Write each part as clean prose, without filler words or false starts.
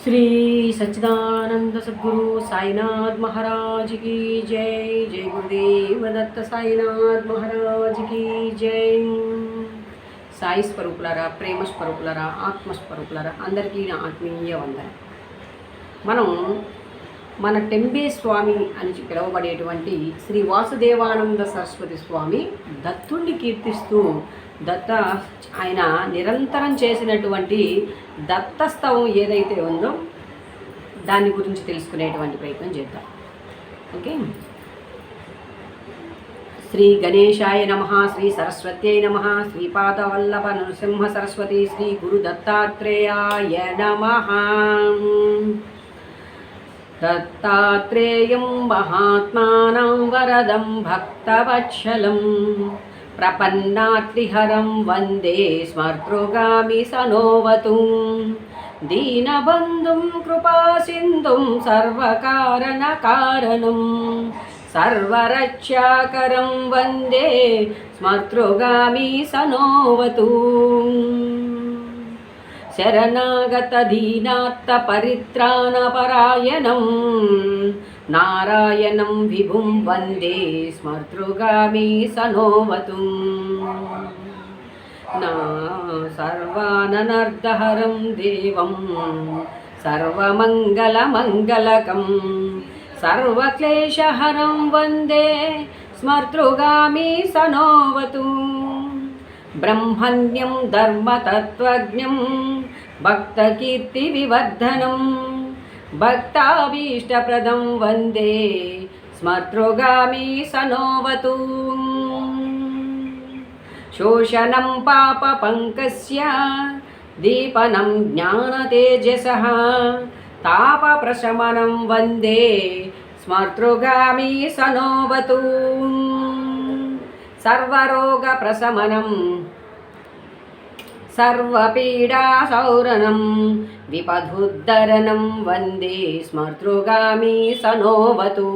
श्री सच्चिदानंद सद्गुरु साईनाथ महाराज की जय। जय गुरुदेव दत्त साईनाथ महाराज की जय। సాయి స్వరూపులారా, ప్రేమ స్వరూపులారా, ఆత్మస్వరూపులారా, అందరికీ నా ఆత్మీయ వందనం. మనం మన టెంబే స్వామి అని పిలువబడేటువంటి శ్రీ వాసుదేవానంద సరస్వతి స్వామి దత్తుణ్ణి కీర్తిస్తూ ఆయన నిరంతరం చేసినటువంటి దత్తస్తవం ఏదైతే ఉందో దాని గురించి తెలుసుకునేటువంటి ప్రయత్నం చేద్దాం. ఓకే. శ్రీ గణేశాయ నమః, శ్రీ సరస్వత్యై నమః, శ్రీపాదవల్లభ నృసింహ సరస్వతి శ్రీ గురు దత్తాత్రేయాయ నమః. దత్తాత్రేయం మహాత్మానం వరదం భక్తవత్సలం ప్రపన్నాత్రిహరం వందే స్మర్తృగామి సనోవతు దీనబంధుం కృపాసింధుం సర్వకారణకారణం సర్వరక్షాకరం వందే స్మర్తృగామి సనోవతు. శరణాగత దీనాత్త పరిత్రాణపరాయణం నారాయణం విభుం వందే స్మర్తృగామి సనోవతు. నా సర్వాననర్ధహరం దేవం సర్వమంగళమంగళకం సర్వక్లేశహరం వందే స్మర్తృగామి సనోవతు. బ్రహ్మణ్యం ధర్మతత్వజ్ఞం భక్తకీర్తివివర్ధనం భక్తాభీష్టప్రదం వందే స్మర్తృగామి సనోవతు. శోషణం పాపపంకస్య దీపనం జ్ఞానతేజసః తాపప్రశమనం వందే స్మర్తృగామి సనోవతు. సర్వరోగప్రశమనం సర్వపీడాసౌరణం విపధుద్ధరణం వందే స్మర్తృగామి సనోవతు.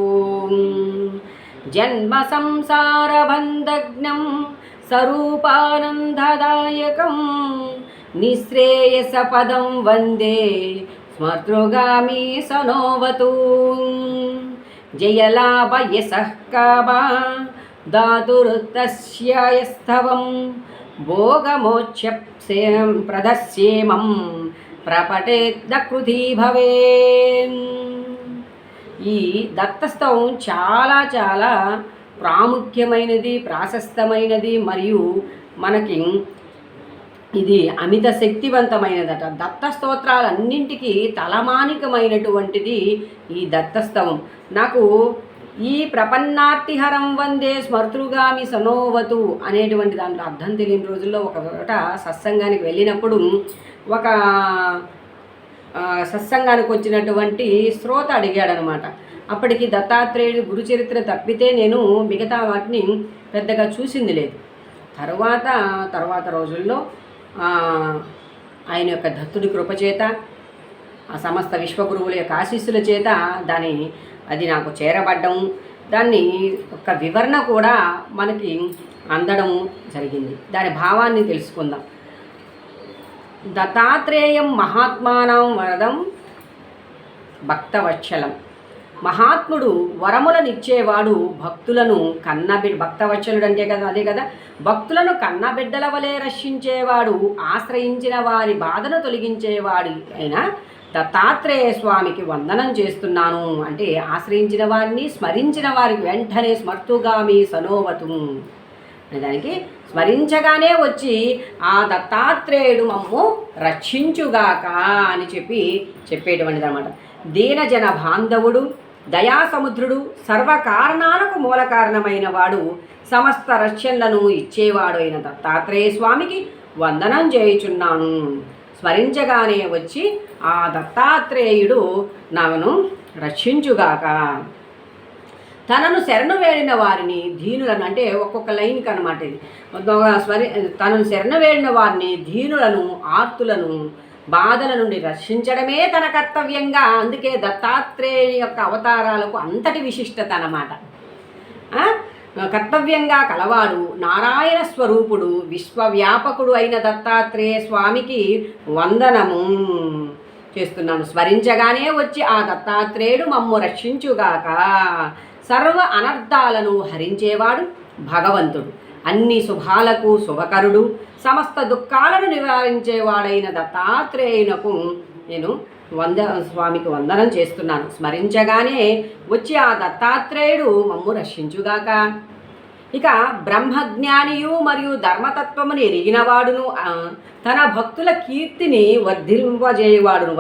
జన్మ సంసారబంధగ్నం స్వరూపానందదాయకం నిశ్రేయసపదం వందే స్మర్తృగామి సనోవతు. జయలాభ యశః కామా దాతురుత్తస్య యస్తవం భోగమోక్షప్సేం ప్రదస్యేమం ప్రపటేద్దకృతి భవే. ఈ దత్తస్తవం చాలా చాలా ప్రాముఖ్యమైనది, ప్రాశస్తమైనది, మరియు మనకి ఇది అమిత శక్తివంతమైనదట. దత్త స్తోత్రాలన్నింటికీ తలమానికమైనటువంటిది ఈ దత్తస్తవం. నాకు ఈ ప్రపన్నార్తిహరం వందే స్మర్తృగామి సనోవతు అనేటువంటి దాంట్లో అర్థం తెలియని రోజుల్లో ఒకట సత్సంగానికి వెళ్ళినప్పుడు ఒక సత్సంగానికి వచ్చినటువంటి శ్రోత అడిగాడనమాట. అప్పటికి దత్తాత్రేయుడు గురుచరిత్ర తప్పితే నేను మిగతా వాటిని పెద్దగా చూసింది లేదు. తర్వాత రోజుల్లో ఆయన యొక్క దత్తుడి కృపచేత, ఆ సమస్త విశ్వగురువుల యొక్క ఆశీస్సుల చేత అది నాకు చేరబడ్డం, దాన్ని ఒక వివరణ కూడా మనకి అందడం జరిగింది. దాని భావాన్ని తెలుసుకుందాం. దత్తాత్రేయం మహాత్మానం వరదం భక్తవత్సలం. మహాత్ముడు వరములనిచ్చేవాడు, భక్తులను భక్తవత్సలుడు అంటే కదా, అదే కదా, భక్తులను కన్నబిడ్డల వలె రక్షించేవాడు, ఆశ్రయించిన వారి బాధను తొలగించేవాడు అయిన దత్తాత్రేయ స్వామికి వందనం చేస్తున్నాను అంటే ఆశ్రయించిన వారిని, స్మరించిన వారికి వెంటనే స్మర్తృగామి సనోవతు అనే దానికి స్మరించగానే వచ్చి ఆ దత్తాత్రేయుడు మమ్ము రక్షించుగాక అని చెప్పేటువంటిది అన్నమాట. దీనజన బాంధవుడు, దయాసముద్రుడు, సర్వకారణాలకు మూల కారణమైన వాడు, సమస్త రక్షణలను ఇచ్చేవాడు అయిన దత్తాత్రేయ స్వామికి వందనం చేయుచున్నాను. స్మరించగానే వచ్చి ఆ దత్తాత్రేయుడు నన్ను రక్షించుగాక. తనను శరణు వేడిన వారిని, దీనులను, అంటే ఒక్కొక్క లైన్కి అనమాట ఇది. తనను శరణు వేడిన వారిని, దీనులను, ఆర్తులను బాధల నుండి రక్షించడమే తన కర్తవ్యంగా. అందుకే దత్తాత్రేయ యొక్క అవతారాలకు అంతటి విశిష్టత అన్నమాట. కర్తవ్యంగా కలవాడు, నారాయణ స్వరూపుడు, విశ్వవ్యాపకుడు అయిన దత్తాత్రేయ స్వామికి వందనము. చేస్తున్నాను. స్మరించగానే వచ్చి ఆ దత్తాత్రేయుడు మమ్ము రక్షించుగాక. సర్వ అనర్థాలను హరించేవాడు భగవంతుడు. అన్ని శుభాలకు శుభకరుడు. సమస్త దుఃఖాలను నివారించేవాడైన దత్తాత్రేయునకు నేను స్వామికి వందనం చేస్తున్నాను. స్మరించగానే వచ్చి ఆ దత్తాత్రేయుడు మమ్ము రక్షించుగాక. ఇక బ్రహ్మజ్ఞానియు మరియు ధర్మతత్వముని ఎరిగినవాడును, తన భక్తుల కీర్తిని వర్ధిల్లజేయువాడును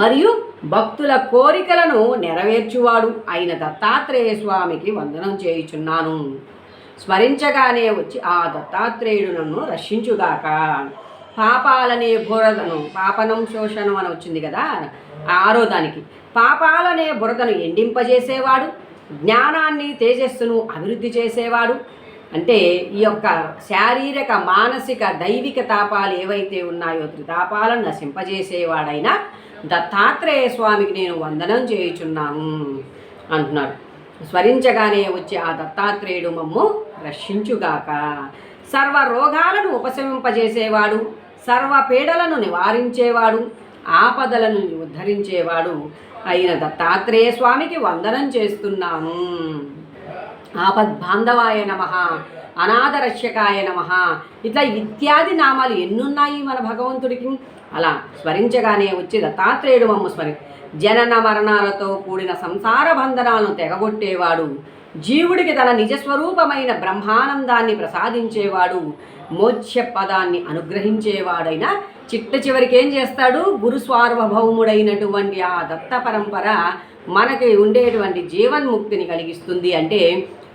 మరియు భక్తుల కోరికలను నెరవేర్చువాడు అయిన దత్తాత్రేయ స్వామికి వందనం చేయుచున్నాను. స్మరించగానే వచ్చి ఆ దత్తాత్రేయుడు నన్ను రక్షించుగాక. పాపాలనే బురదను, పాపనం శోషణం అని వచ్చింది కదా, ఆరో దానికి, పాపాలనే బురదను ఎండింపజేసేవాడు, జ్ఞానాన్ని తేజస్సును అభివృద్ధి చేసేవాడు. అంటే ఈ యొక్క శారీరక మానసిక దైవిక తాపాలు ఏవైతే ఉన్నాయో త్రితాపాలను నశింపజేసేవాడైన దత్తాత్రేయ స్వామికి నేను వందనం చేయుచున్నాను అంటున్నాడు. స్మరించగానే వచ్చి ఆ దత్తాత్రేయుడు మమ్ము రక్షించుగాక. సర్వ రోగాలను ఉపశమింపజేసేవాడు, సర్వ పీడలను నివారించేవాడు, ఆపదలను ఉద్ధరించేవాడు అయిన దత్తాత్రేయ స్వామికి వందనం చేస్తున్నాను. ఆపద్బాంధవాయ నమః, అనాథరక్షకాయ నమః, ఇట్లా ఇత్యాది నామాలు ఎన్నున్నాయి మన భగవంతుడికి. అలా స్మరించగానే వచ్చి దత్తాత్రేయుడు మమ్ము జనన మరణాలతో కూడిన సంసార బంధనాలను తెగగొట్టేవాడు, జీవుడికి తన నిజస్వరూపమైన బ్రహ్మానందాన్ని ప్రసాదించేవాడు, మోక్ష పదాన్ని అనుగ్రహించేవాడైన చిట్ట చివరికి ఏం చేస్తాడు, గురు సార్వభౌముడైనటువంటి ఆ దత్త పరంపర మనకి ఉండేటువంటి జీవన్ముక్తిని కలిగిస్తుంది. అంటే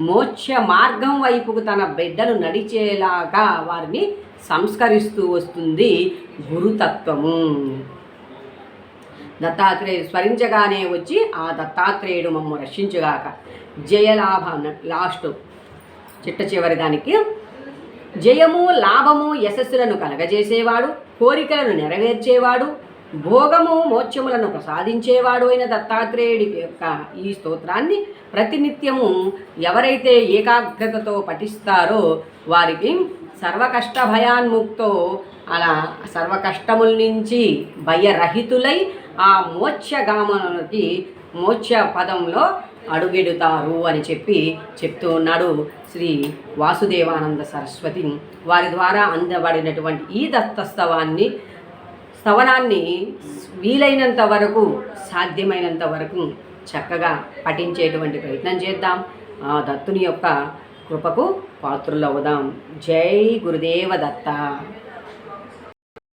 మోక్ష మార్గం వైపుకు తన బిడ్డలు నడిచేలాగా వారిని సంస్కరిస్తూ వస్తుంది గురుతత్వము. దత్తాత్రేయుడు స్మరించగానే వచ్చి ఆ దత్తాత్రేయుడు మమ్ము రక్షించుగాక. జయలాభ లాస్ట్ చిట్ట చివరి దానికి, జయము లాభము యశస్సులను కలగజేసేవాడు, కోరికలను నెరవేర్చేవాడు, భోగము మోక్షములను ప్రసాదించేవాడు అయిన దత్తాత్రేయుడి యొక్క ఈ స్తోత్రాన్ని ప్రతినిత్యము ఎవరైతే ఏకాగ్రతతో పఠిస్తారో వారికి సర్వకష్ట భయాన్ముక్తో, అలా సర్వకష్టముల నుంచి భయరహితులై ఆ మోక్షగామనులకి మోక్ష పదంలో అడుగెడుతారు అని చెప్తూ ఉన్నాడు శ్రీ వాసుదేవానంద సరస్వతి. వారి ద్వారా అందబడినటువంటి ఈ స్తవనాన్ని వీలైనంత వరకు, సాధ్యమైనంత వరకు చక్కగా పఠించేటువంటి ప్రయత్నం చేద్దాం. ఆ దత్తుని యొక్క కృపకు పాత్రులవుదాం. జై గురుదేవ దత్త.